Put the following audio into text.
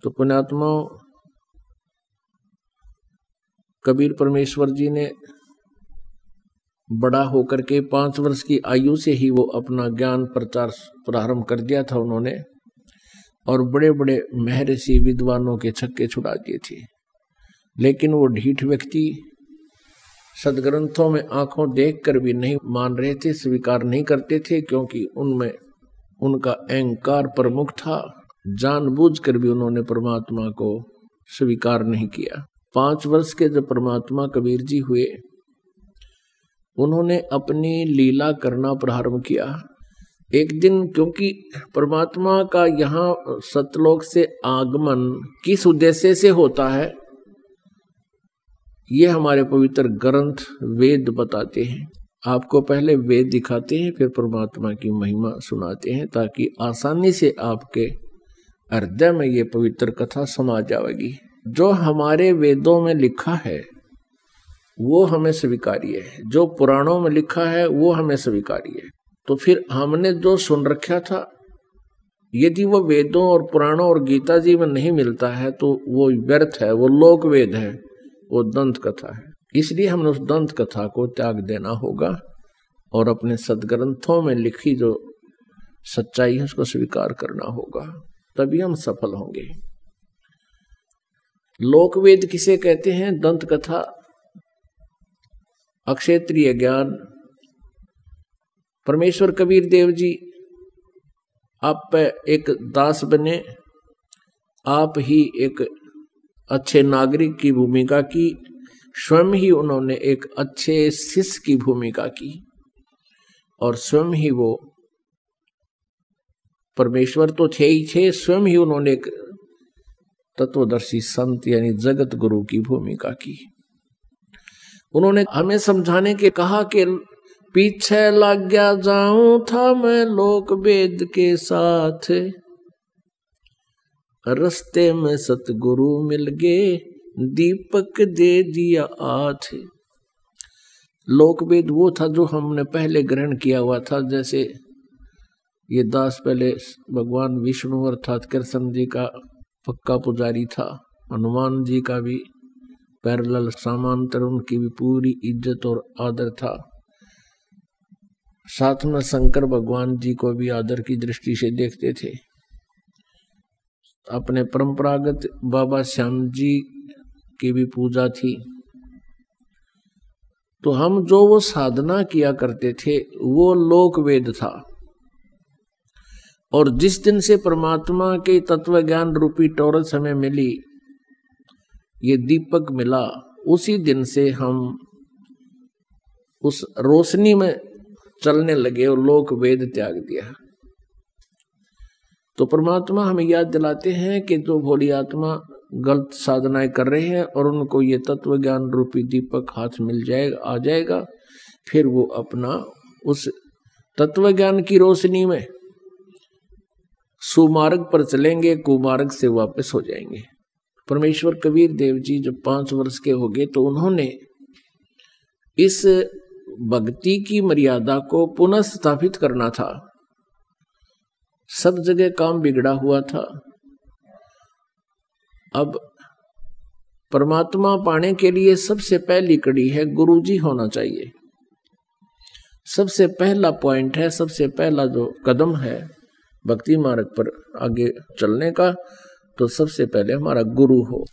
तो पुण्यात्मा कबीर परमेश्वर जी ने बड़ा होकर के 5 वर्ष की आयु से ही वो अपना ज्ञान प्रचार प्रारंभ कर दिया था उन्होंने, और बड़े बड़े महर्षि विद्वानों के छक्के छुड़ा दिए थे। लेकिन वो ढीठ व्यक्ति सदग्रंथों में आंखों देखकर भी नहीं मान रहे थे, स्वीकार नहीं करते थे, क्योंकि उनमें उनका अहंकार प्रमुख था। जानबूझकर भी उन्होंने परमात्मा को स्वीकार नहीं किया। 5 वर्ष के जब परमात्मा कबीर जी हुए, उन्होंने अपनी लीला करना प्रारंभ किया। एक दिन, क्योंकि परमात्मा का यहाँ सतलोक से आगमन किस उद्देश्य से होता है, ये हमारे पवित्र ग्रंथ वेद बताते हैं। आपको पहले वेद दिखाते हैं, फिर परमात्मा की महिमा सुनाते हैं, ताकि आसानी से आपके हृदय में ये पवित्र कथा समा जाएगी। जो हमारे वेदों में लिखा है वो हमें स्वीकार्य है, जो पुराणों में लिखा है वो हमें स्वीकार्य है। तो फिर हमने जो सुन रखा था, यदि वो वेदों और पुराणों और गीता जी में नहीं मिलता है तो वो व्यर्थ है, वो लोक वेद है, वो दंत कथा है। इसलिए हमें उस दंत कथा को त्याग देना होगा और अपने सदग्रंथों में लिखी जो सच्चाई है उसको स्वीकार करना होगा, तभी हम सफल होंगे। लोकवेद किसे कहते हैं? दंत कथा, अक्षेत्रीय ज्ञान। परमेश्वर कबीर देव जी आप पे एक दास बने, आप ही एक अच्छे नागरिक की भूमिका की, स्वयं ही उन्होंने एक अच्छे शिष्य की भूमिका की, और स्वयं ही वो परमेश्वर तो थे ही थे, स्वयं ही उन्होंने एक तत्वदर्शी संत यानी जगत गुरु की भूमिका की। उन्होंने हमें समझाने के कहा कि पीछे लग गया जाऊं था मैं लोक वेद के साथ, रस्ते में सतगुरु मिल गए दीपक दे दिया आथ। लोक वेद वो था जो हमने पहले ग्रहण किया हुआ था। जैसे ये दास पहले भगवान विष्णु अर्थात कृष्ण जी का पक्का पुजारी था, हनुमान जी का भी पैरेलल समांतर उनकी भी पूरी इज्जत और आदर था। साथ में शंकर भगवान जी को भी आदर की दृष्टि से देखते थे। अपने परंपरागत बाबा श्याम जी की भी पूजा थी। तो हम जो वो साधना किया करते थे वो लोक वेद था, और जिस दिन से परमात्मा के तत्व ज्ञान रूपी टोरस हमें मिली, ये दीपक मिला, उसी दिन से हम उस रोशनी में चलने लगे और लोक वेद त्याग दिया। तो परमात्मा हमें याद दिलाते हैं कि जो भोली आत्मा गलत साधनाएं कर रहे हैं और उनको ये तत्व ज्ञान रूपी दीपक हाथ मिल जाएगा, आ जाएगा, फिर वो अपना उस तत्व ज्ञान की रोशनी में सुमार्ग पर चलेंगे, कुमार्ग से वापस हो जाएंगे। परमेश्वर कबीर देव जी जब 5 वर्ष के हो गए तो उन्होंने इस भक्ति की मर्यादा को पुनः स्थापित करना था। सब जगह काम बिगड़ा हुआ था। अब परमात्मा पाने के लिए सबसे पहली कड़ी है गुरुजी होना चाहिए। सबसे पहला पॉइंट है, सबसे पहला जो कदम है भक्ति मार्ग पर आगे चलने का, तो सबसे पहले हमारा गुरु हो।